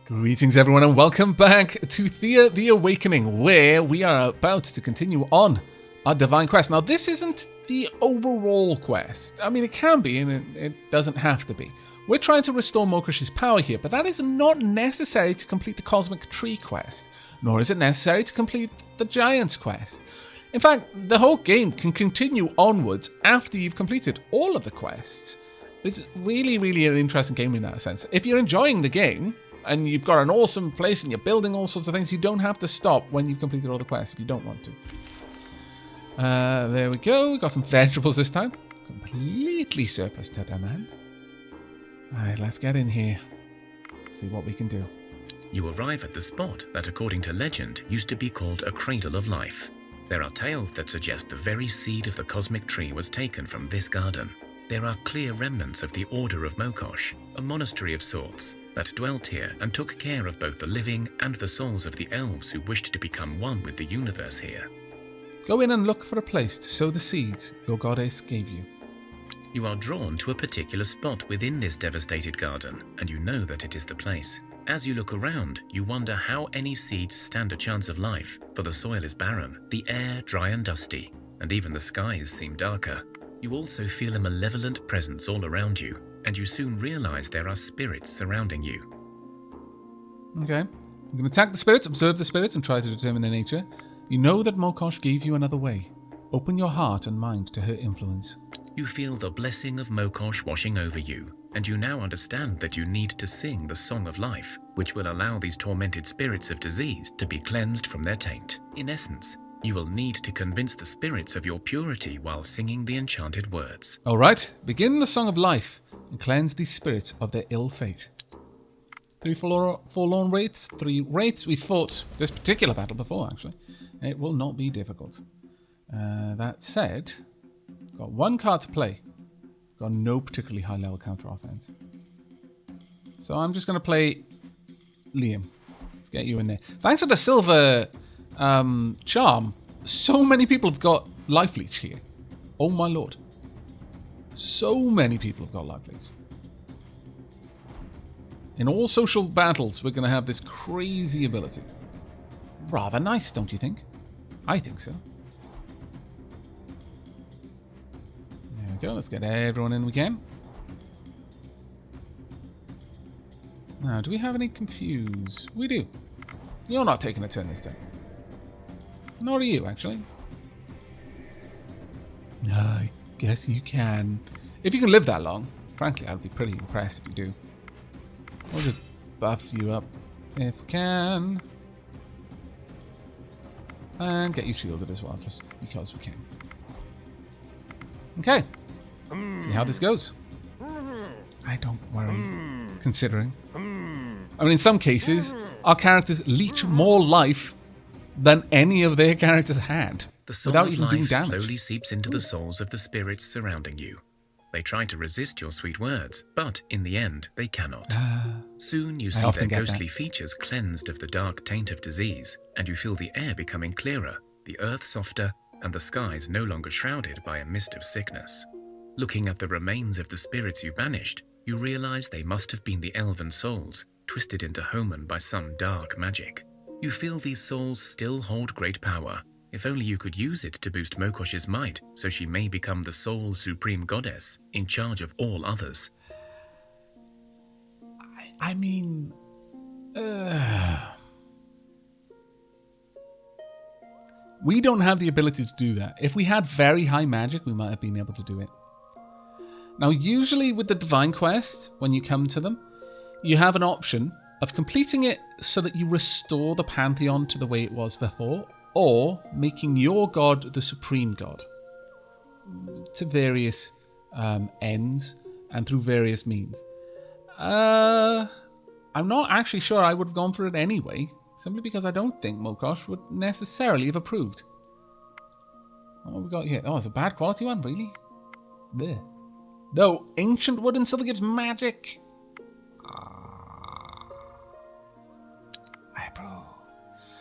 Greetings everyone and welcome back to Thea the Awakening, where we are about to continue on our divine quest. Now this isn't the overall quest. I mean it can be and it doesn't have to be. We're trying to restore Mokosh's power here, but that is not necessary to complete the Cosmic Tree quest, nor is it necessary to complete the Giant's quest. In fact, the whole game can continue onwards after you've completed all of the quests. It's really an interesting game in that sense. If you're enjoying the game, and you've got an awesome place and you're building all sorts of things, you don't have to stop when you've completed all the quests if you don't want to. There we go. We got some vegetables this time. Completely surplus to demand. Alright, let's get in here. See what we can do. You arrive at the spot that, according to legend, used to be called a cradle of life. There are tales that suggest the very seed of the cosmic tree was taken from this garden. There are clear remnants of the Order of Mokosh, a monastery of sorts, that dwelt here and took care of both the living and the souls of the elves who wished to become one with the universe here. Go in and look for a place to sow the seeds your goddess gave you. You are drawn to a particular spot within this devastated garden, and you know that it is the place. As you look around, you wonder how any seeds stand a chance of life, for the soil is barren, the air dry and dusty, and even the skies seem darker. You also feel a malevolent presence all around you, and you soon realize there are spirits surrounding you. Okay. You can attack the spirits, observe the spirits, and try to determine their nature. You know that Mokosh gave you another way. Open your heart and mind to her influence. You feel the blessing of Mokosh washing over you, and you now understand that you need to sing the Song of Life, which will allow these tormented spirits of disease to be cleansed from their taint. In essence, you will need to convince the spirits of your purity while singing the enchanted words. Alright, begin the Song of Life and cleanse these spirits of their ill fate. 3 forlorn wraiths, 3 wraiths. We fought this particular battle before, actually. It will not be difficult. That said, got 1 card to play. Got no particularly high level counter offense. So I'm just going to play Liam. Let's get you in there. Thanks for the silver charm. So many people have got life leech here. Oh my lord. So many people have got life leech. In all social battles, we're going to have this crazy ability. Rather nice, don't you think? I think so. There we go. Let's get everyone in we can. Now, do we have any confuse? We do. You're not taking a turn this turn. Nor are you, actually. I guess you can. If you can live that long, frankly, I'd be pretty impressed if you do. We'll just buff you up if we can. And get you shielded as well, just because we can. Okay. See how this goes. I don't worry, considering. I mean, in some cases, our characters leech more life than any of their characters had. The Song without of even doing Life damage. slowly seeps into the souls of the spirits surrounding you. They try to resist your sweet words, but in the end, they cannot. Soon you see their ghostly features cleansed of the dark taint of disease, and you feel the air becoming clearer, the earth softer, and the skies no longer shrouded by a mist of sickness. Looking at the remains of the spirits you banished, you realize they must have been the elven souls, twisted into Homan by some dark magic. You feel these souls still hold great power. If only you could use it to boost Mokosh's might, so she may become the sole supreme goddess, in charge of all others. I mean... We don't have the ability to do that. If we had very high magic, we might have been able to do it. Now, usually with the Divine Quest, when you come to them, you have an option of completing it so that you restore the Pantheon to the way it was before, or making your god the supreme god. To various ends and through various means. I'm not actually sure I would have gone for it anyway, simply because I don't think Mokosh would necessarily have approved. What have we got here? Oh, it's a bad quality one, really? There. Though, ancient wood and silver gives magic. I approve.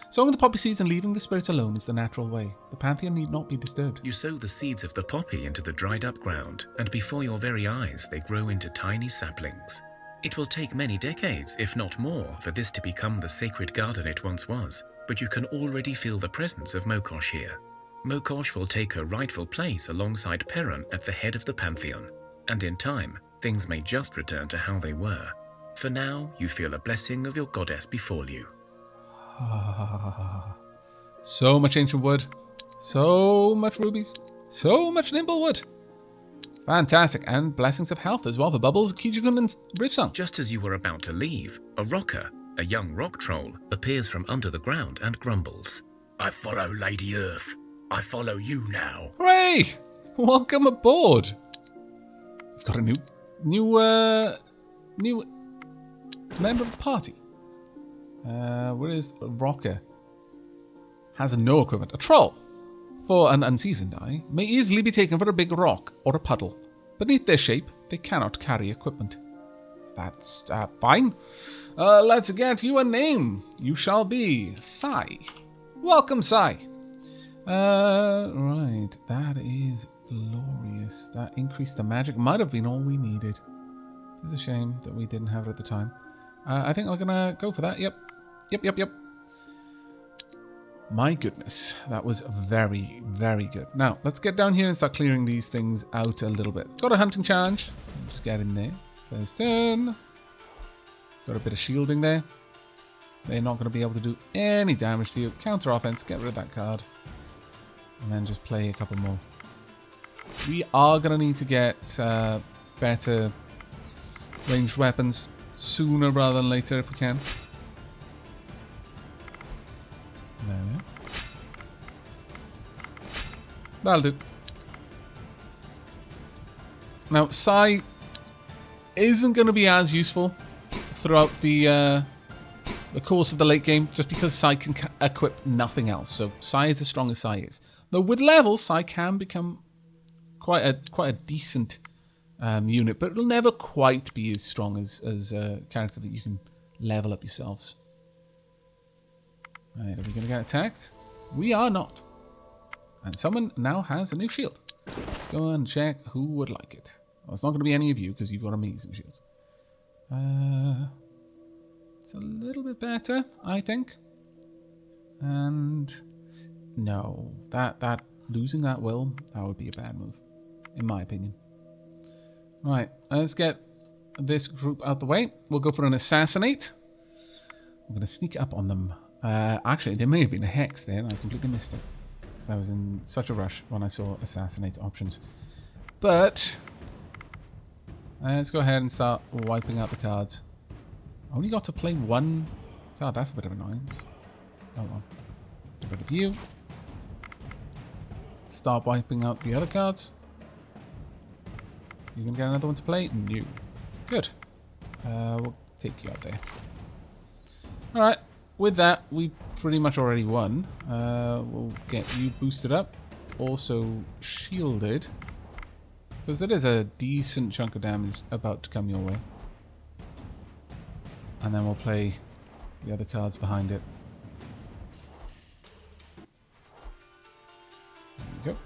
Sowing the poppy seeds and leaving the spirits alone is the natural way. The Pantheon need not be disturbed. You sow the seeds of the poppy into the dried up ground, and before your very eyes they grow into tiny saplings. It will take many decades, if not more, for this to become the sacred garden it once was, but you can already feel the presence of Mokosh here. Mokosh will take her rightful place alongside Perun at the head of the pantheon, and in time, things may just return to how they were. For now, you feel a blessing of your goddess befall you. So much ancient wood, so much rubies, so much nimble wood. Fantastic, and blessings of health as well for Bubbles, Kijikun, and Riffsong. Just as you were about to leave, a rocker, a young rock troll, appears from under the ground and grumbles. I follow Lady Earth. I follow you now. Hooray! Welcome aboard. We've got a new member of the party. Where is the rocker? Has no equipment. A troll. For an unseasoned eye, may easily be taken for a big rock or a puddle. Beneath their shape, they cannot carry equipment. That's fine. Let's get you a name. You shall be Sai. Welcome, Sai. Right. That is glorious. That increased the magic. Might have been all we needed. It's a shame that we didn't have it at the time. I think we're going to go for that. Yep. My goodness, that was very, very good. Now, let's get down here and start clearing these things out a little bit. Got a hunting challenge. Just get in there. First turn. Got a bit of shielding there. They're not going to be able to do any damage to you. Counter offense, get rid of that card. And then just play a couple more. We are going to need to get better ranged weapons sooner rather than later if we can. There we go. That'll do. Now, Sai isn't going to be as useful throughout the course of the late game, just because Sai can equip nothing else. So Sai is as strong as Sai is. Though with levels, Sai can become quite a decent unit, but it'll never quite be as strong as a character that you can level up yourselves. Right, are we going to get attacked? We are not. And someone now has a new shield. Let's go and check who would like it. Well, it's not going to be any of you because you've got amazing shields. It's a little bit better, I think. And no, that losing that will, that would be a bad move, in my opinion. All right, let's get this group out the way. We'll go for an assassinate. I'm going to sneak up on them. Actually, there may have been a hex there, and I completely missed it. Because I was in such a rush when I saw assassinate options. But let's go ahead and start wiping out the cards. I only got to play one card. That's a bit of annoyance. Oh well. Get rid of you. Start wiping out the other cards. You gonna get another one to play? No. Good. We'll take you out there. Alright. With that, we pretty much already won. We'll get you boosted up. Also shielded. Because there is a decent chunk of damage about to come your way. And then we'll play the other cards behind it. There we go.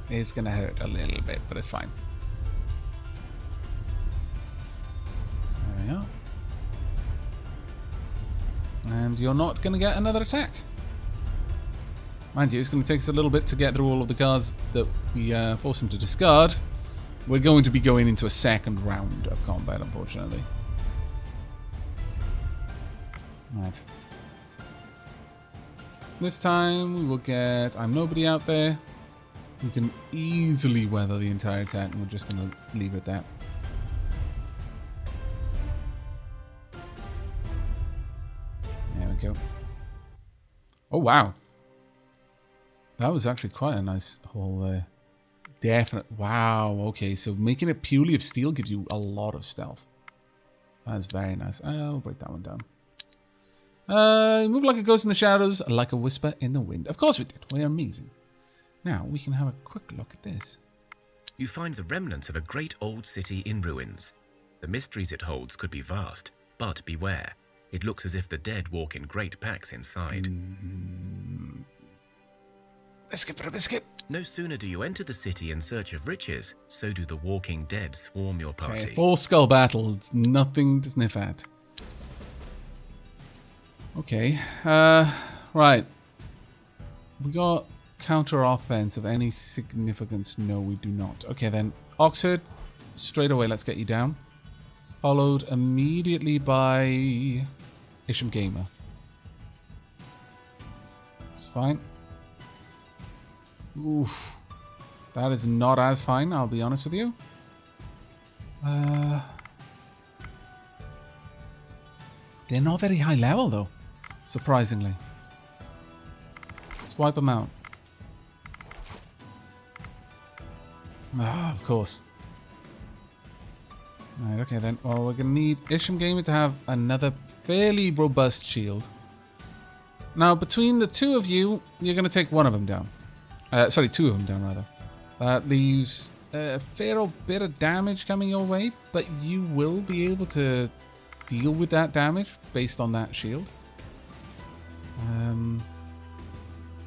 It's going to hurt a little bit, but it's fine. There we are. And you're not going to get another attack. Mind you, it's going to take us a little bit to get through all of the cards that we force him to discard. We're going to be going into a second round of combat, unfortunately. Right. This time we will get I'm Nobody out there. We can easily weather the entire attack, and we're just going to leave it at that. There we go. Oh, wow. That was actually quite a nice whole definite. Wow, okay, so making it purely of steel gives you a lot of stealth. That's very nice. I'll break that one down. Move like a ghost in the shadows, like a whisper in the wind. Of course we did. We're amazing. Now we can have a quick look at this. You find the remnants of a great old city in ruins. The mysteries it holds could be vast, but beware. It looks as if the dead walk in great packs inside. Biscuit for a biscuit. No sooner do you enter the city in search of riches, so do the walking dead swarm your party. Okay, 4 skull battle. It's nothing to sniff at. Okay. Right. We got counter offense of any significance? No, we do not. Okay, then. Oxherd, straight away, let's get you down. Followed immediately by Isham Gamer. It's fine. Oof. That is not as fine, I'll be honest with you. They're not very high level, though. Surprisingly. Let's wipe them out. Ah, of course. Right, okay then. Well, we're going to need Isham Gamer to have another fairly robust shield. Now, between the two of you, you're going to take one of them down. Sorry, 2 of them down, rather. That leaves a fair bit of damage coming your way, but you will be able to deal with that damage based on that shield.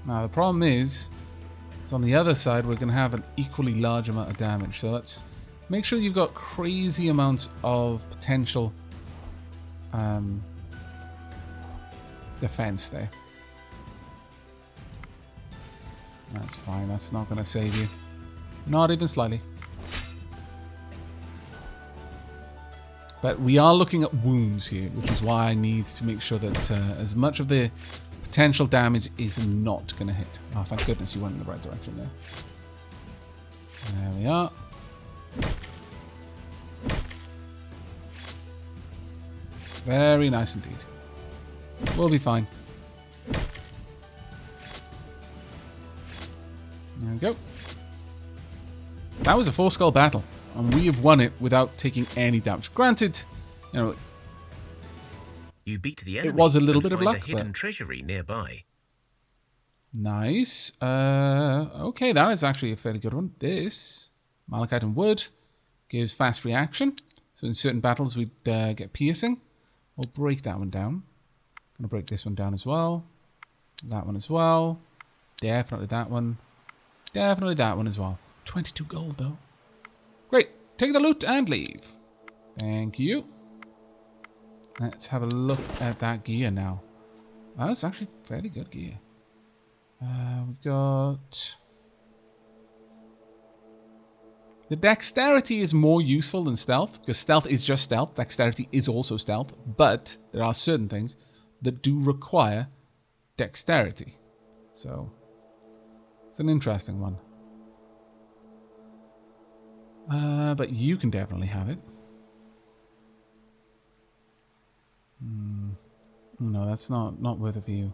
Now, the problem is on the other side, we're going to have an equally large amount of damage. So let's make sure you've got crazy amounts of potential defense there. That's fine. That's not going to save you. Not even slightly. But we are looking at wounds here, which is why I need to make sure that as much of the potential damage is not going to hit. Oh, thank goodness you went in the right direction there. There we are. Very nice indeed. We'll be fine. There we go. That was a 4 skull battle, and we have won it without taking any damage. Granted, you know, you beat the enemy. It was a little bit of luck, a hidden treasury nearby. Nice. Okay, that is actually a fairly good one. This malachite and wood gives fast reaction, so in certain battles we'd get piercing. We'll break that one down. Gonna break this one down as well. That one as well. Definitely that one. Definitely that one as well. 22 gold, though. Great. Take the loot and leave. Thank you. Let's have a look at that gear now. That's actually fairly good gear. We've got... The dexterity is more useful than stealth, because stealth is just stealth. Dexterity is also stealth, but there are certain things that do require dexterity. So... it's an interesting one. But you can definitely have it. No, that's not worth it for you.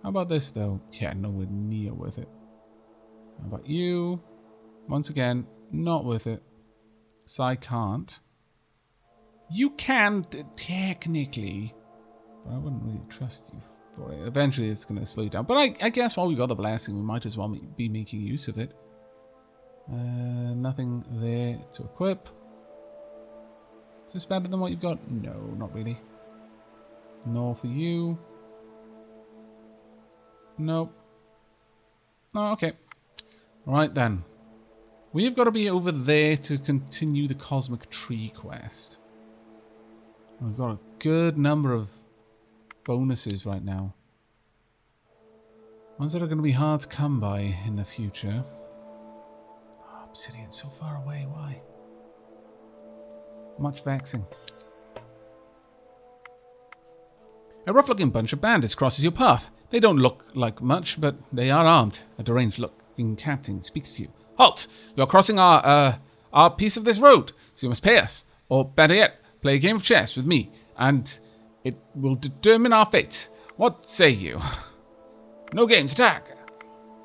How about this, though? Yeah, nowhere near worth it. How about you? Once again, not worth it. So I can't. You can, technically. But I wouldn't really trust you for it. Eventually, it's going to slow you down. But I guess while we got the blessing, we might as well be making use of it. Nothing there to equip. Is this better than what you've got? No, not really. Nor for you. Nope. Oh, okay. Right then. We've got to be over there to continue the Cosmic Tree quest. We've got a good number of bonuses right now. Ones that are going to be hard to come by in the future. Oh, Obsidian's so far away. Why? Much vexing. A rough-looking bunch of bandits crosses your path. They don't look like much, but they are armed. A deranged-looking captain speaks to you. Halt! You're crossing our piece of this road, so you must pay us. Or better yet, play a game of chess with me, and it will determine our fate. What say you? No games, attack!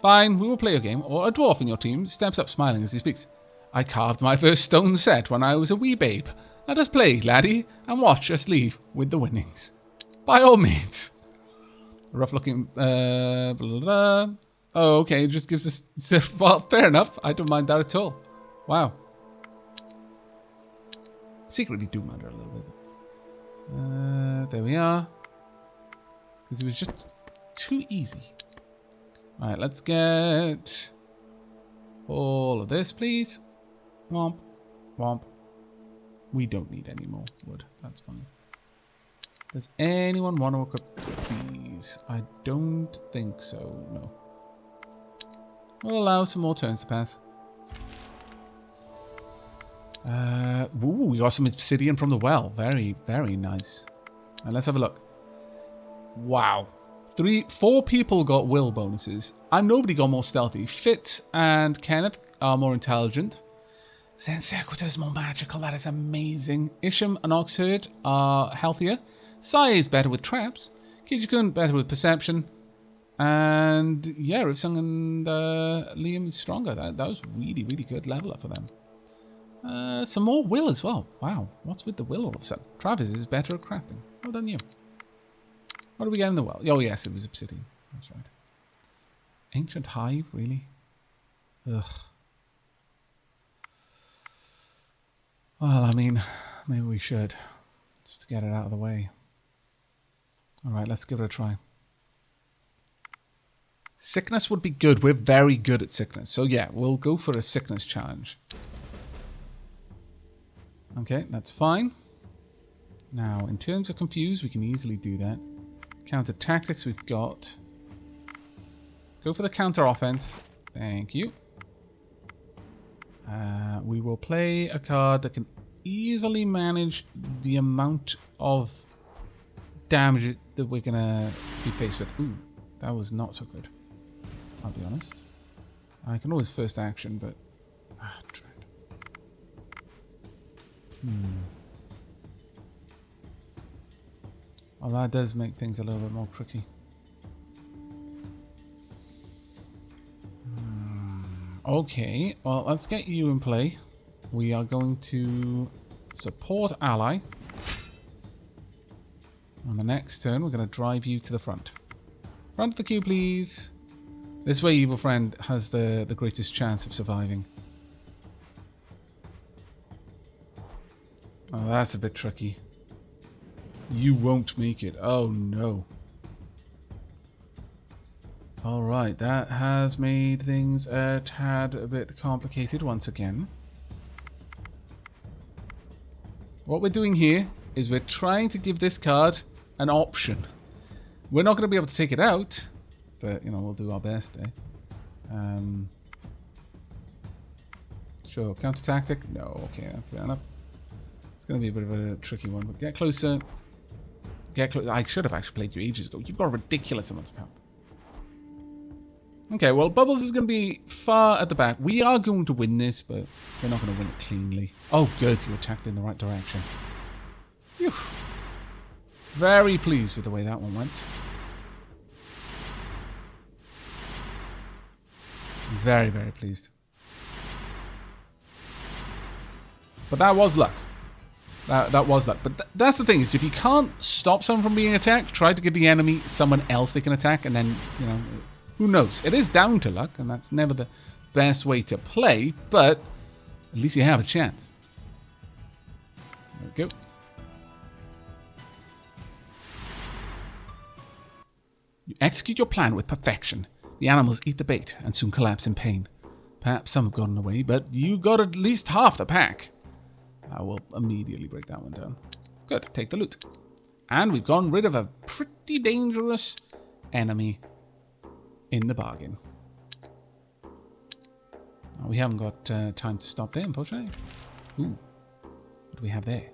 Fine, we will play a game, or a dwarf in your team steps up smiling as he speaks. I carved my first stone set when I was a wee babe. Let us play, laddie, and watch us leave with the winnings. By all means. Rough-looking... blah, blah, blah. Oh, okay, it just gives us... Well, fair enough. I don't mind that at all. Wow. Secretly do mind her a little bit. There we are. Because it was just too easy. Right, let's get all of this, please. Womp. Womp. We don't need any more wood. That's fine. Does anyone want to equip these? I don't think so, no. We'll allow some more turns to pass. Ooh, we got some obsidian from the well. Very, very nice. Now let's have a look. Wow. 4 people got will bonuses. And nobody got more stealthy. Fit and Kenneth are more intelligent. Zen Sequitur's more magical. That is amazing. Isham and Oxherd are healthier. Sai is better with traps. Kijikun better with perception. And yeah, Rivsung and Liam is stronger. That was really, really good level up for them. Some more will as well. Wow. What's with the will all of a sudden? Travis is better at crafting. Well done you. What do we get in the well? Oh yes, it was obsidian. That's right. Ancient hive, really? Ugh. Well, I mean, maybe we should. Just to get it out of the way. Alright, let's give it a try. Sickness would be good. We're very good at sickness. So yeah, we'll go for a sickness challenge. Okay, that's fine. Now, in terms of confuse, we can easily do that. Counter tactics we've got. Go for the counter offense. Thank you. We will play a card that can easily manage the amount of damage that we're going to be faced with. Ooh, that was not so good. I'll be honest. I can always first action, but... dread. Well, that does make things a little bit more tricky. Okay, well, let's get you in play. We are going to support ally. On the next turn, we're going to drive you to the front. Front of the queue, please. This way, Evil Friend has the greatest chance of surviving. Oh, that's a bit tricky. You won't make it. Oh, no. Alright, that has made things a tad a bit complicated once again. What we're doing here is we're trying to give this card an option. We're not going to be able to take it out, but, you know, we'll do our best, eh? Sure, counter tactic? No, okay, fair enough. It's going to be a bit of a tricky one, but get closer. Get closer. I should have actually played you ages ago. You've got a ridiculous amount of health. Okay, well, Bubbles is going to be far at the back. We are going to win this, but we're not going to win it cleanly. Oh, good. You attacked in the right direction. Phew. Very pleased with the way that one went. Very, very pleased. But that was luck. That was luck. But that's the thing, is if you can't stop someone from being attacked, try to give the enemy someone else they can attack, and then, you know... Who knows? It is down to luck, and that's never the best way to play, but at least you have a chance. There we go. You execute your plan with perfection. The animals eat the bait and soon collapse in pain. Perhaps some have gotten away, but you got at least half the pack. I will immediately break that one down. Good, take the loot. And we've gotten rid of a pretty dangerous enemy in the bargain. Oh, we haven't got time to stop there, unfortunately. Ooh, what do we have there?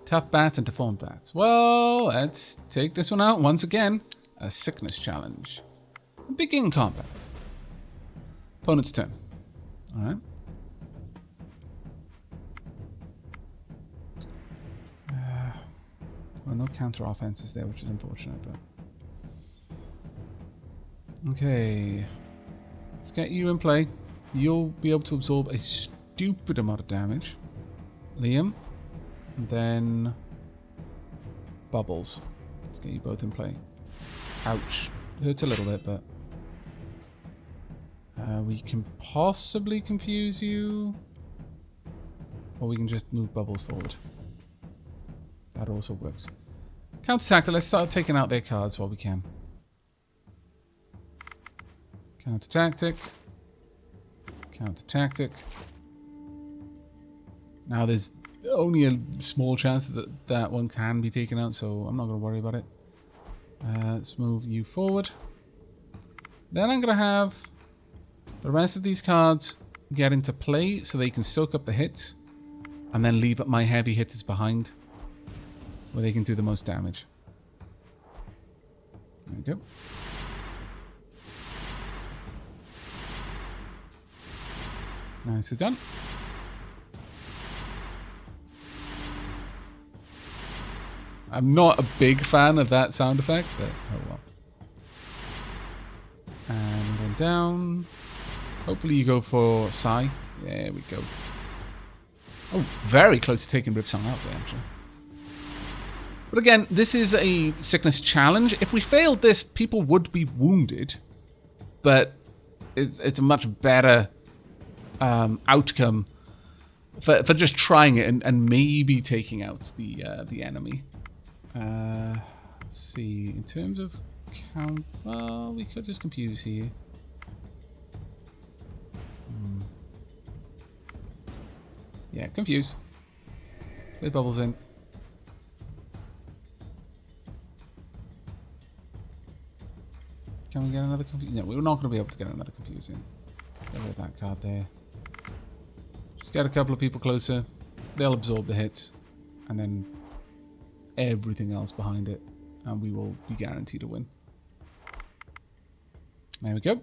Tough bats and deformed bats. Well, let's take this one out once again. A sickness challenge. Begin combat. Opponent's turn. Alright. Well, no counter offenses there, which is unfortunate, but... Okay, let's get you in play. You'll be able to absorb a stupid amount of damage. Liam, and then Bubbles. Let's get you both in play. Ouch. Hurts a little bit, but... we can possibly confuse you. Or we can just move Bubbles forward. That also works. Counter-attack, let's start taking out their cards while we can. Counter tactic. Counter tactic. Now there's only a small chance that that one can be taken out, so I'm not going to worry about it. Let's move you forward. Then I'm going to have the rest of these cards get into play so they can soak up the hits, and then leave my heavy hitters behind where they can do the most damage. There we go. Nicely done. I'm not a big fan of that sound effect, but oh well. And then down. Hopefully you go for Psy. There we go. Oh, very close to taking Ripsong out there, actually. But again, this is a sickness challenge. If we failed this, people would be wounded. But it's a much better outcome for just trying it and maybe taking out the enemy. Let's see. In terms of count, well, we could just confuse here. Yeah, confuse. Play bubbles in. Can we get another confuse? No, we're not going to be able to get another confuse in. Get rid of that card there. Just get a couple of people closer. They'll absorb the hits. And then everything else behind it. And we will be guaranteed to win. There we go.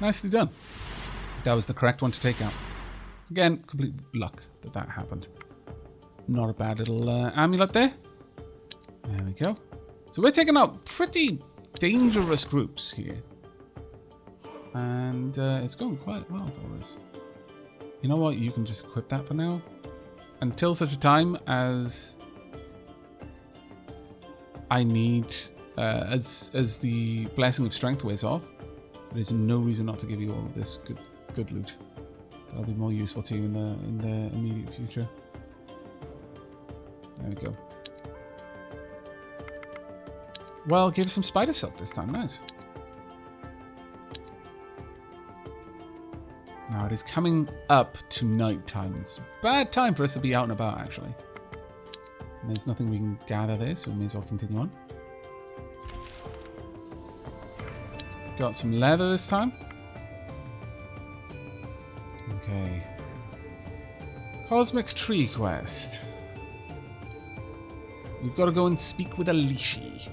Nicely done. That was the correct one to take out. Again, complete luck that that happened. Not a bad little amulet there. There we go. So we're taking out pretty dangerous groups here. And it's going quite well for us. You know what? You can just equip that for now. Until such a time as I need, as the Blessing of Strength wears off, there's no reason not to give you all of this good loot. That'll be more useful to you in the immediate future. There we go. Well, give some spider silk this time. Nice. Now it is coming up to night time. It's a bad time for us to be out and about, actually. And there's nothing we can gather there, so we may as well continue on. Got some leather this time. Okay. Cosmic Tree Quest. We've got to go and speak with a Leshy.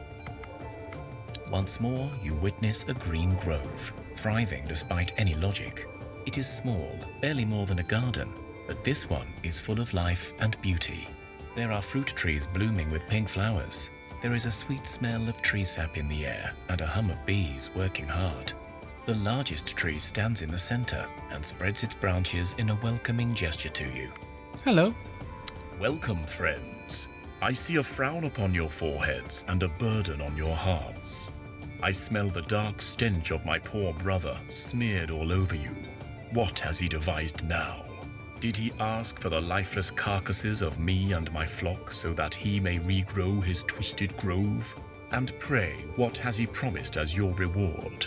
Once more, you witness a green grove, thriving despite any logic. It is small, barely more than a garden, but this one is full of life and beauty. There are fruit trees blooming with pink flowers. There is a sweet smell of tree sap in the air and a hum of bees working hard. The largest tree stands in the center and spreads its branches in a welcoming gesture to you. Hello. Welcome, friends. I see a frown upon your foreheads and a burden on your hearts. I smell the dark stench of my poor brother smeared all over you. What has he devised now? Did he ask for the lifeless carcasses of me and my flock so that he may regrow his twisted grove? And pray, what has he promised as your reward?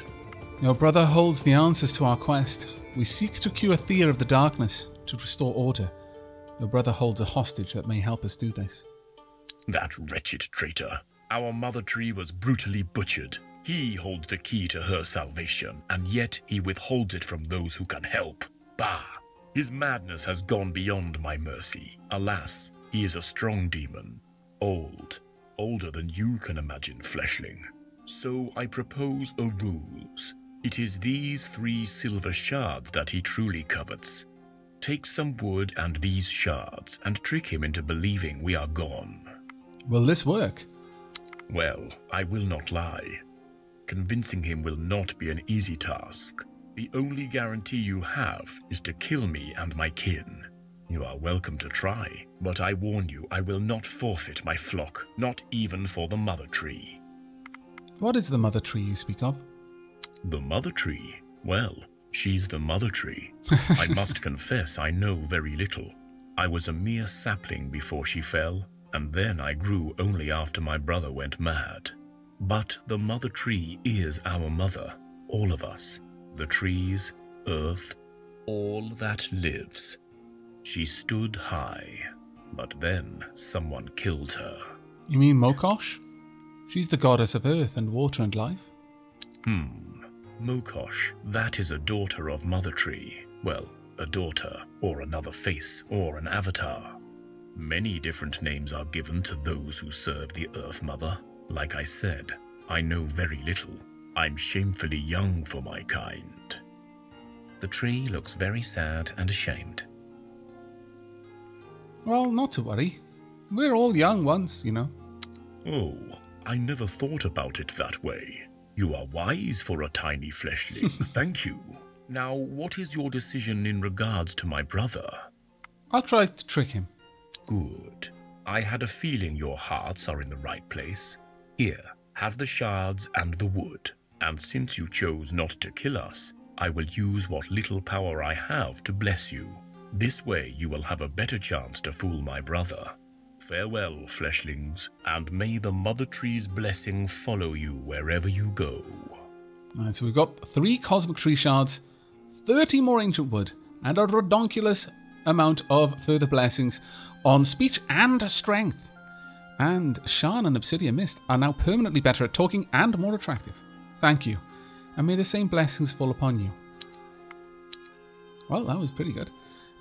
Your brother holds the answers to our quest. We seek to cure Thea of the darkness, to restore order. Your brother holds a hostage that may help us do this. That wretched traitor. Our mother tree was brutally butchered. He holds the key to her salvation, and yet he withholds it from those who can help. Bah! His madness has gone beyond my mercy. Alas, he is a strong demon. Old. Older than you can imagine, fleshling. So I propose a ruse. It is these 3 silver shards that he truly covets. Take some wood and these shards, and trick him into believing we are gone. Will this work? Well, I will not lie. Convincing him will not be an easy task. The only guarantee you have is to kill me and my kin. You are welcome to try, but I warn you I will not forfeit my flock, not even for the mother tree. What is the mother tree you speak of? The mother tree? Well, she's the mother tree. I must confess I know very little. I was a mere sapling before she fell, and then I grew only after my brother went mad. But the mother tree is our mother, all of us, the trees, earth, all that lives. She stood high, but then someone killed her. You mean Mokosh? She's the goddess of earth and water and life. Mokosh, that is a daughter of Mother Tree. Well, a daughter, or another face, or an avatar. Many different names are given to those who serve the Earth Mother. Like I said, I know very little. I'm shamefully young for my kind. The tree looks very sad and ashamed. Well, not to worry. We're all young once, you know. Oh, I never thought about it that way. You are wise for a tiny fleshling. Thank you. Now, what is your decision in regards to my brother? I'll try to trick him. Good. I had a feeling your hearts are in the right place. Here, have the shards and the wood. And since you chose not to kill us, I will use what little power I have to bless you. This way you will have a better chance to fool my brother. Farewell, fleshlings, and may the Mother Tree's blessing follow you wherever you go. Alright, so we've got 3 Cosmic Tree Shards, 30 more Ancient Wood, and a redonkulous amount of further blessings on Speech and Strength. And Shan and Obsidian Mist are now permanently better at talking and more attractive. Thank you, and may the same blessings fall upon you. Well, that was pretty good.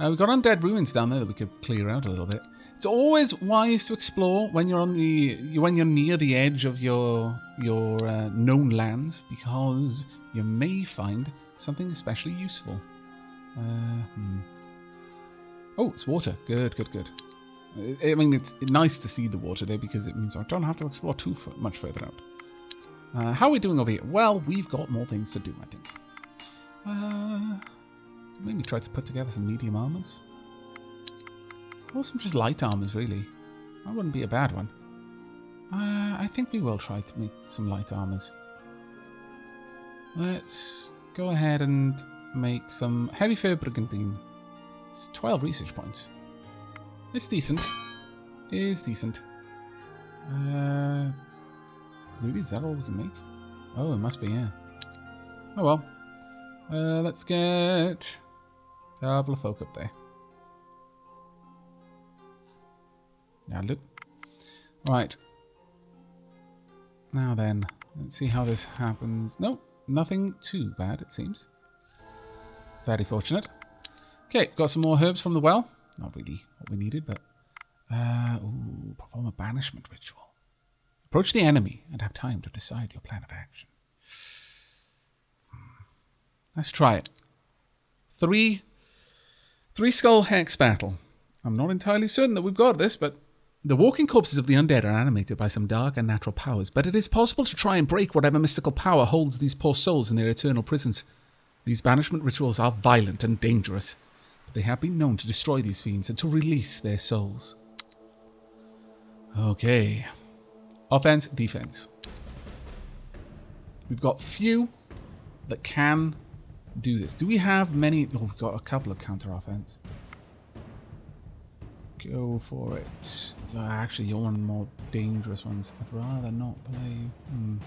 We've got undead ruins down there that we could clear out a little bit. It's always wise to explore when you're near the edge of your known lands, because you may find something especially useful. Oh, it's water. Good. I mean, it's nice to see the water there because it means I don't have to explore too much further out. How are we doing over here? Well, we've got more things to do, I think. Maybe try to put together some medium armors. Or some just light armors, really. That wouldn't be a bad one. I think we will try to make some light armors. Let's go ahead and make some heavy fur brigandine. It's 12 research points. It's decent. It's decent. Really, is that all we can make? Oh, it must be, yeah. Oh well. Let's get a couple of folk up there. Now look. Right. Now then, let's see how this happens. Nope, nothing too bad, it seems. Very fortunate. Okay, got some more herbs from the well. Not really what we needed, but... perform a banishment ritual. Approach the enemy and have time to decide your plan of action. Let's try it. 3 skull hex battle. I'm not entirely certain that we've got this, but... The walking corpses of the undead are animated by some dark and natural powers, but it is possible to try and break whatever mystical power holds these poor souls in their eternal prisons. These banishment rituals are violent and dangerous, but they have been known to destroy these fiends and to release their souls. Okay. Offense, defense. We've got few that can do this. Do we have many? Oh, we've got a couple of counter offense. Go for it. Actually, you're one of the more dangerous ones. I'd rather not play you.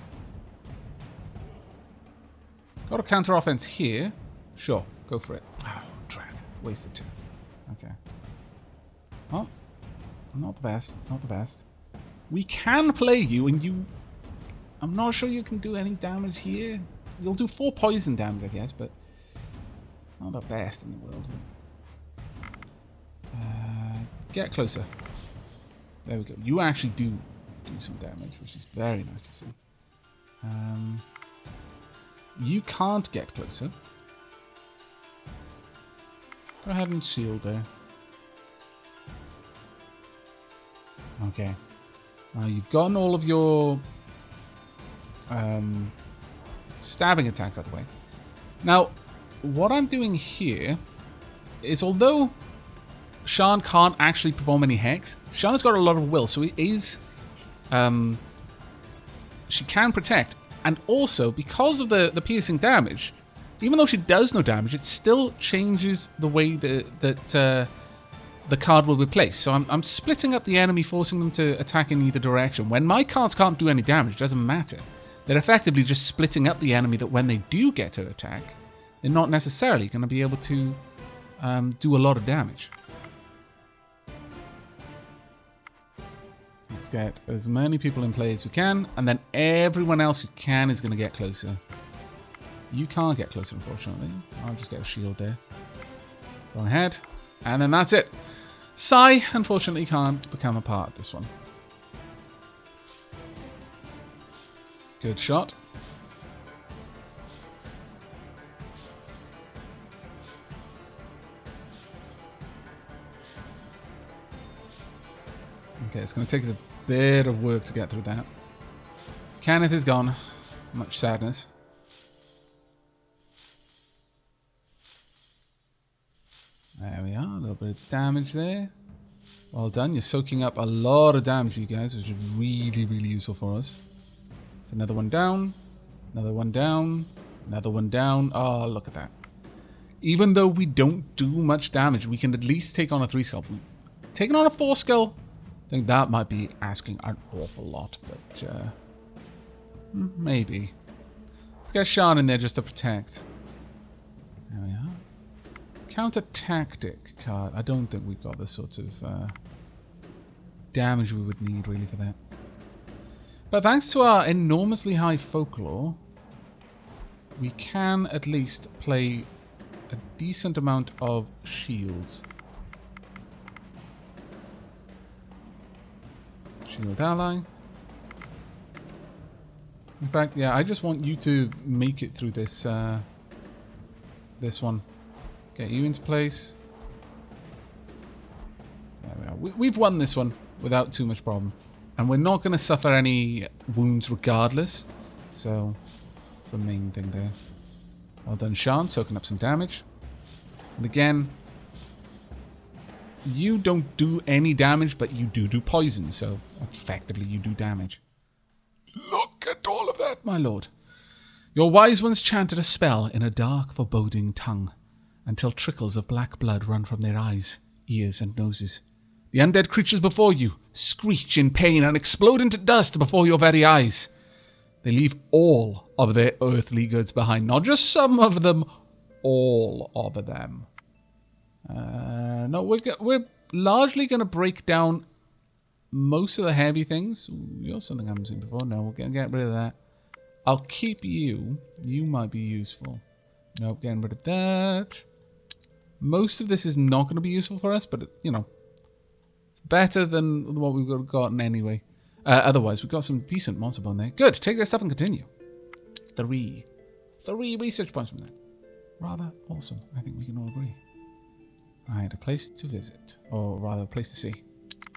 Got a counter offense here. Sure, go for it. Oh, drat. Wasted 2. Okay. Well, not the best. Not the best. We can play you, and you... I'm not sure you can do any damage here. You'll do 4 poison damage, I guess, but... It's not the best in the world. Get closer. There we go. You actually do some damage, which is very nice to see. You can't get closer. Go ahead and shield there. Okay. Now you've gotten all of your stabbing attacks out of the way. Now, what I'm doing here is, although Shan can't actually perform any hex, Shan has got a lot of will, so it is... she can protect. And also, because of the piercing damage, even though she does no damage, it still changes the way that the card will be placed. So I'm splitting up the enemy, forcing them to attack in either direction. When my cards can't do any damage, it doesn't matter. They're effectively just splitting up the enemy that when they do get to attack, they're not necessarily going to be able to do a lot of damage. Let's get as many people in play as we can, and then everyone else who can is going to get closer. You can't get closer, unfortunately. I'll just get a shield there. Go ahead. And then that's it. Sai, unfortunately, can't become a part of this one. Good shot. Okay, it's going to take us a bit of work to get through that. Kenneth is gone. Much sadness. There we are. A little bit of damage there. Well done. You're soaking up a lot of damage, you guys, which is really, really useful for us. It's another one down. Another one down. Another one down. Oh, look at that. Even though we don't do much damage, we can at least take on a 3 skull. Taking on a 4 skull, I think that might be asking an awful lot, but maybe. Let's get Sean in there just to protect. There we are. Counter tactic card. I don't think we've got the sort of damage we would need really for that. But thanks to our enormously high folklore, we can at least play a decent amount of shields. Shield ally. In fact, yeah, I just want you to make it through this this one. Get you into place. There we are. We've won this one without too much problem. And we're not going to suffer any wounds regardless. So, that's the main thing there. Well done, Sean, soaking up some damage. And again, you don't do any damage, but you do poison. So, effectively, you do damage. Look at all of that, my lord. Your wise ones chanted a spell in a dark, foreboding tongue, until trickles of black blood run from their eyes, ears, and noses. The undead creatures before you screech in pain and explode into dust before your very eyes. They leave all of their earthly goods behind, not just some of them, all of them. No, we're largely going to break down most of the heavy things. Ooh, you're something I haven't seen before. No, we're going to get rid of that. I'll keep you. You might be useful. Nope, getting rid of that. Most of this is not going to be useful for us, but, you know, it's better than what we've gotten anyway. Otherwise, we've got some decent monster bone there. Good, take their stuff and continue. 3 research points from that. Rather awesome, I think we can all agree. Right, a place to visit, or rather a place to see.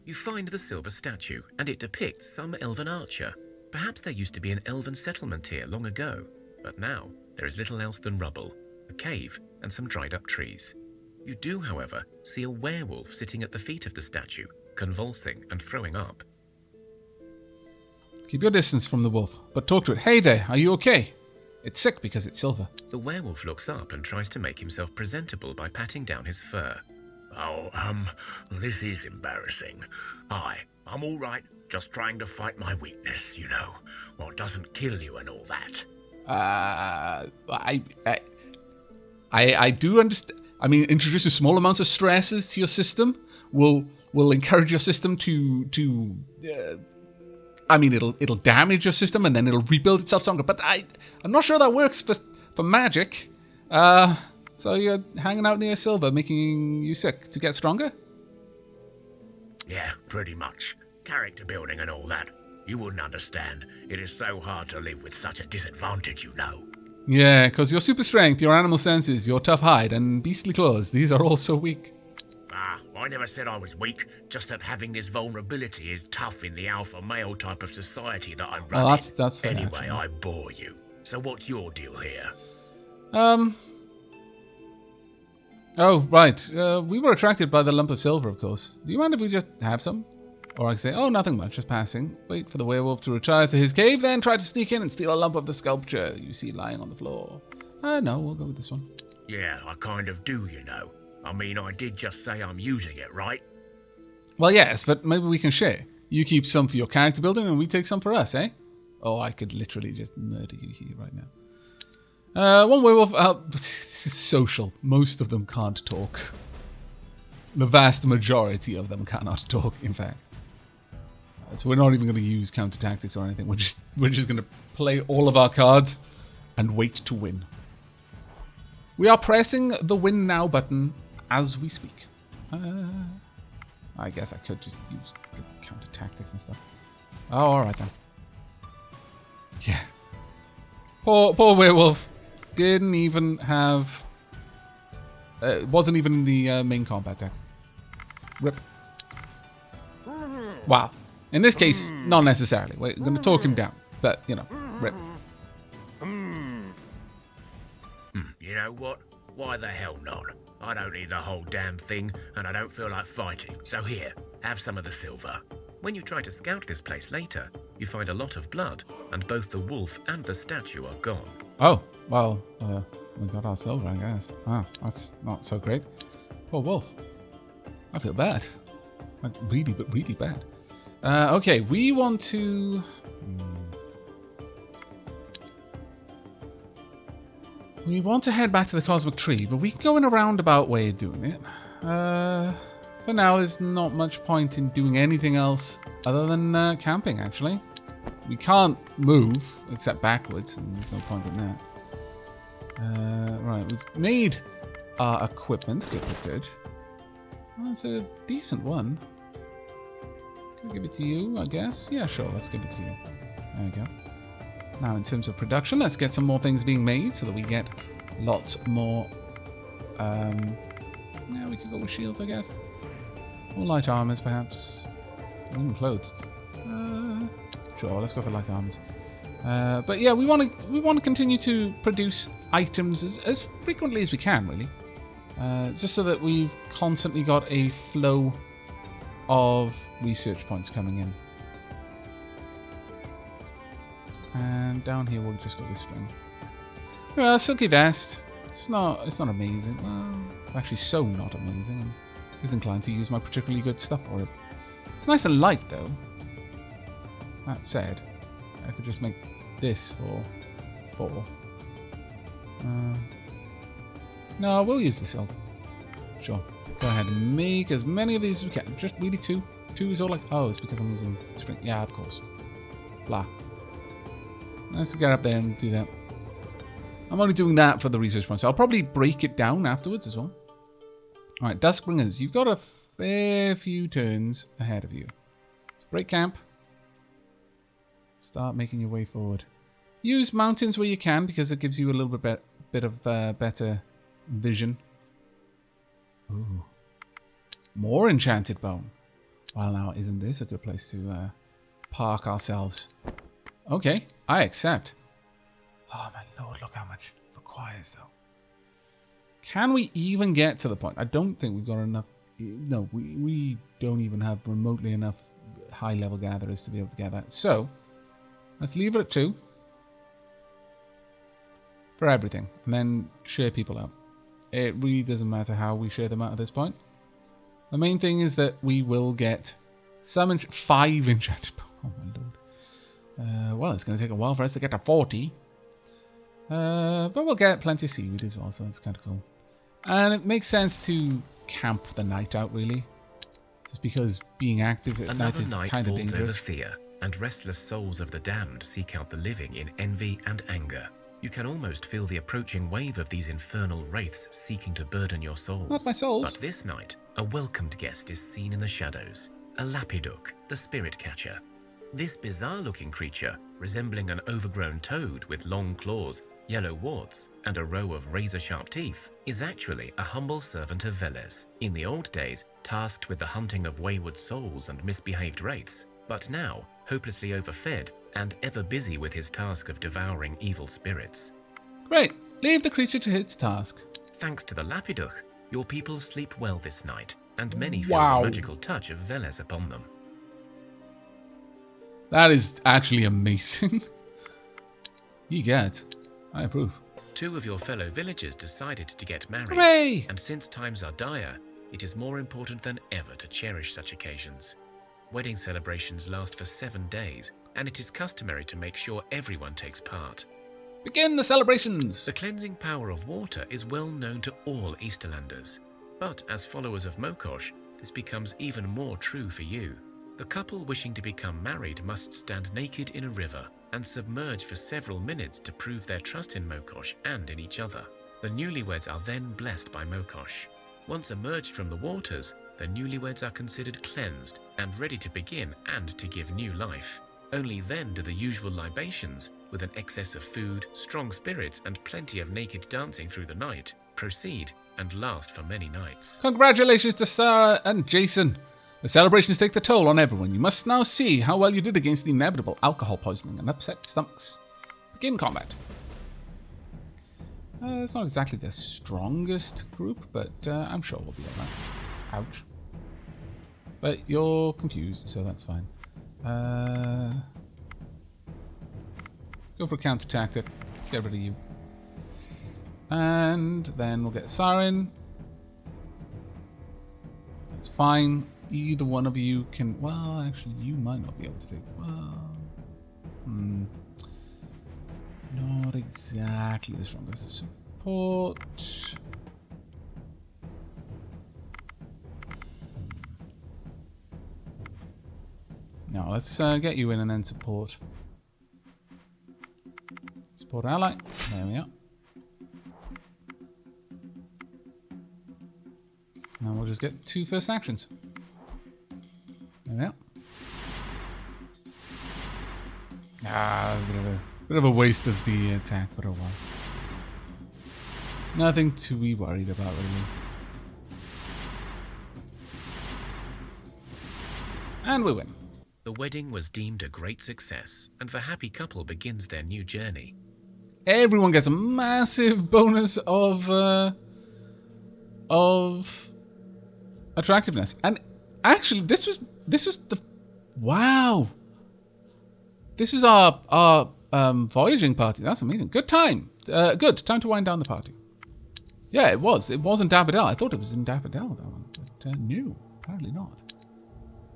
You find the silver statue, and it depicts some elven archer. Perhaps there used to be an elven settlement here long ago, but now there is little else than rubble, a cave, and some dried up trees. You do, however, see a werewolf sitting at the feet of the statue, convulsing and throwing up. Keep your distance from the wolf, but talk to it. Hey there, are you okay? It's sick because it's silver. The werewolf looks up and tries to make himself presentable by patting down his fur. Oh, this is embarrassing. Hi, I'm all right, just trying to fight my weakness, you know, what doesn't kill you and all that. I do understand. I mean, introducing small amounts of stresses to your system will encourage your system to I mean, it'll damage your system and then it'll rebuild itself stronger. But I'm not sure that works for magic. So you're hanging out near silver, making you sick to get stronger? Yeah, pretty much. Character building and all that. You wouldn't understand. It is so hard to live with such a disadvantage, you know. Yeah, because your super strength, your animal senses, your tough hide, and beastly claws, these are all so weak. I never said I was weak, just that having this vulnerability is tough in the alpha male type of society that I run in. That's fair, anyway, actually. I bore you. So what's your deal here? Oh, right. We were attracted by the lump of silver, of course. Do you mind if we just have some? Or I can say, oh, nothing much, just passing. Wait for the werewolf to retire to his cave, then try to sneak in and steal a lump of the sculpture you see lying on the floor. No, we'll go with this one. Yeah, I kind of do, you know. I mean, I did just say I'm using it, right? Well, yes, but maybe we can share. You keep some for your character building and we take some for us, eh? Oh, I could literally just murder you here right now. One werewolf... this is social. Most of them can't talk. The vast majority of them cannot talk, in fact. So we're not even going to use counter tactics or anything. We're just going to play all of our cards and wait to win. We are pressing the win now button as we speak. I guess I could just use the counter tactics and stuff. Oh, all right then. Yeah. Poor werewolf didn't even have. Wasn't even in the main combat deck. Rip. Wow. In this case, not necessarily. We're going to talk him down, but you know, rip. You know what? Why the hell not? I don't need the whole damn thing, and I don't feel like fighting. So here, have some of the silver. When you try to scout this place later, you find a lot of blood, and both the wolf and the statue are gone. Oh, well, we got our silver, I guess. Oh, that's not so great. Poor wolf. I feel bad. Like, really, but really bad. Okay, we want to... We want to head back to the Cosmic Tree, but we can go in a roundabout way of doing it. For now, there's not much point in doing anything else other than camping, actually. We can't move, except backwards, and there's no point in that. Right, we've made our equipment. Good. That's a decent one. Can I give it to you, I guess? Yeah, sure, let's give it to you. There we go. Now, in terms of production, let's get some more things being made so that we get lots more... yeah, we could go with shields, I guess. Or light armors, perhaps. Or even clothes. Sure, let's go for light armors. But yeah, we want to continue to produce items as frequently as we can, really. Just so that we've constantly got a flow of research points coming in. And down here we'll just go with string. Well, silky vest. It's not amazing. Well, it's actually so not amazing. I'm disinclined to use my particularly good stuff for it. It's nice and light though. That said, I could just make this for 4. No, we'll use the silk. Sure. Go ahead and make as many of these as we can. Just really 2. 2 is all like... Oh, it's because I'm using string. Yeah, of course. Blah. Let's get up there and do that. I'm only doing that for the research points. I'll probably break it down afterwards as well. Alright, Duskbringers. You've got a fair few turns ahead of you. Let's break camp. Start making your way forward. Use mountains where you can because it gives you a little bit of better vision. Ooh. More enchanted bone. Well, now, isn't this a good place to park ourselves? Okay, I accept. Oh, my lord, look how much it requires, though. Can we even get to the point? I don't think we've got enough... No, we don't even have remotely enough high-level gatherers to be able to get that. So, let's leave it at 2. For everything. And then share people out. It really doesn't matter how we share them out at this point. The main thing is that we will get some 5 enchanted... Oh, my lord. Well, it's going to take a while for us to get to 40. But we'll get plenty of seaweed as well, so that's kind of cool. And it makes sense to camp the night out, really. Just because being active at night is kind of dangerous. Over Thea, and restless souls of the damned seek out the living in envy and anger. You can almost feel the approaching wave of these infernal wraiths seeking to burden your souls. Not my souls. But this night, a welcomed guest is seen in the shadows. A lapiduk, the spirit catcher. This bizarre-looking creature, resembling an overgrown toad with long claws, yellow warts, and a row of razor-sharp teeth, is actually a humble servant of Veles, in the old days tasked with the hunting of wayward souls and misbehaved wraiths, but now hopelessly overfed and ever busy with his task of devouring evil spirits. Great. Leave the creature to its task. Thanks to the lapiduk, your people sleep well this night, and many feel the magical touch of Veles upon them. That is actually amazing. You get. I approve. 2 of your fellow villagers decided to get married. Hooray! And since times are dire, it is more important than ever to cherish such occasions. Wedding celebrations last for 7 days, and it is customary to make sure everyone takes part. Begin the celebrations! The cleansing power of water is well known to all Easterlanders, but as followers of Mokosh, this becomes even more true for you. The couple wishing to become married must stand naked in a river and submerge for several minutes to prove their trust in Mokosh and in each other. The newlyweds are then blessed by Mokosh. Once emerged from the waters, the newlyweds are considered cleansed and ready to begin and to give new life. Only then do the usual libations, with an excess of food, strong spirits, and plenty of naked dancing through the night, proceed and last for many nights. Congratulations to Sarah and Jason. The celebrations take the toll on everyone. You must now see how well you did against the inevitable alcohol poisoning and upset stomachs. Begin combat. It's not exactly the strongest group, but I'm sure we'll be alright. Ouch. But you're confused, so that's fine. Go for a counter tactic. Let's get rid of you. And then we'll get Sarin. That's fine. Either one of you can... Well, actually, you might not be able to take... Well... Not exactly the strongest. Support... No, let's get you in and then support. Support ally. There we are. Now we'll just get 2 first actions. There we are. Ah, that's a bit of a waste of the attack, but oh well. Nothing to be worried about, really. And we win. The wedding was deemed a great success, and the happy couple begins their new journey. Everyone gets a massive bonus of attractiveness. And actually, this was the... Wow. This is our voyaging party. That's amazing. Good time. Good. Time to wind down the party. Yeah, it was. It wasn't Daffodil. I thought it was in Daffodil, that one. But no, apparently not.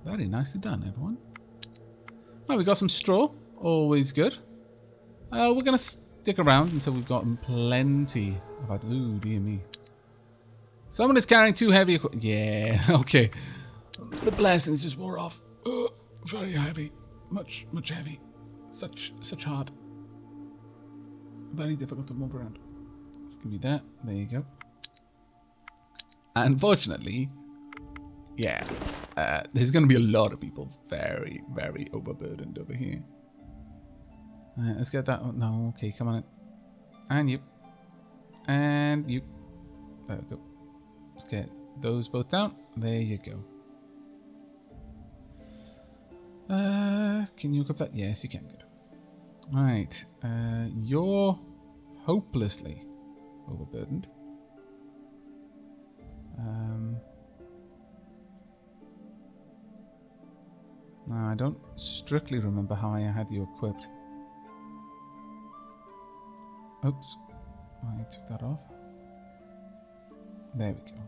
Very nicely done, everyone. Right, we got some straw. Always good. We're going to stick around until we've gotten plenty of... Ooh, dear me. Someone is carrying too heavy equipment. Yeah, okay. The blessings just wore off. Very heavy. Much heavy. Such hard. Very difficult to move around. Let's give you that. There you go. Unfortunately, yeah, there's going to be a lot of people very, very overburdened over here. Let's get that one. No, okay, come on in. And you. And you. There we go. Let's get those both down. There you go. Can you equip that? Yes, you can. Good. Right. You're hopelessly overburdened. No, I don't strictly remember how I had you equipped. Oops. I took that off. There we go.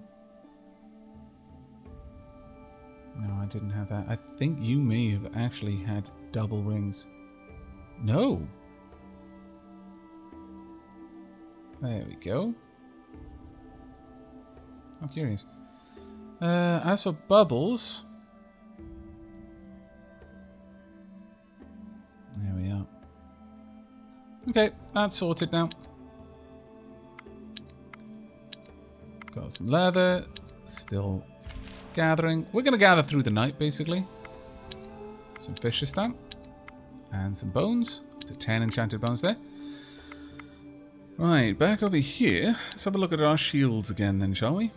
No, I didn't have that. I think you may have actually had double rings. No. There we go. I'm curious. As for bubbles... There we are. Okay, that's sorted now. Got some leather. Still gathering. We're going to gather through the night, basically. Some fish this time. And some bones. Up to 10 enchanted bones there. Right, back over here. Let's have a look at our shields again then, shall we?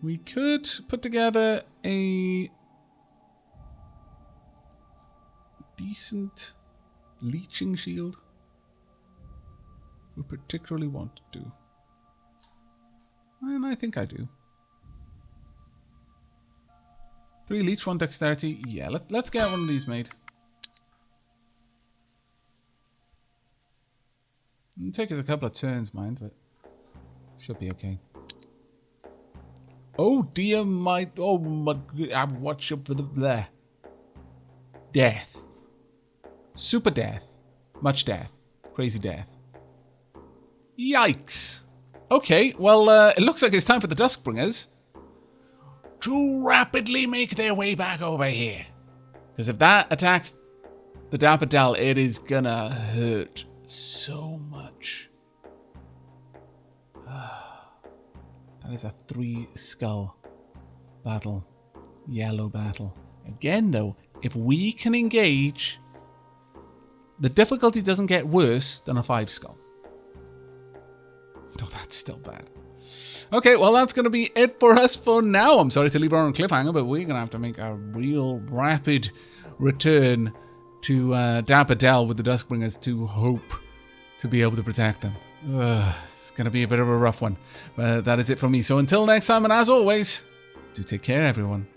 We could put together a decent leeching shield. If we particularly want to. And I think I do. 3 leech, 1 dexterity. Yeah, let's get one of these made. It'll take us a couple of turns, mind, but should be okay. Oh dear, oh my, watch up for the there. Death. Super death. Much death. Crazy death. Yikes. Okay, well, it looks like it's time for the Duskbringers to rapidly make their way back over here. Because if that attacks the Dapperdell, it is gonna hurt so much. That is a 3-skull battle. Yellow battle. Again, though, if we can engage, the difficulty doesn't get worse than a 5-skull. Oh, that's still bad. Okay, well, that's going to be it for us for now. I'm sorry to leave her on a cliffhanger, but we're going to have to make a real rapid return to Dapperdell with the Duskbringers to hope to be able to protect them. It's going to be a bit of a rough one. But that is it from me. So until next time, and as always, do take care, everyone.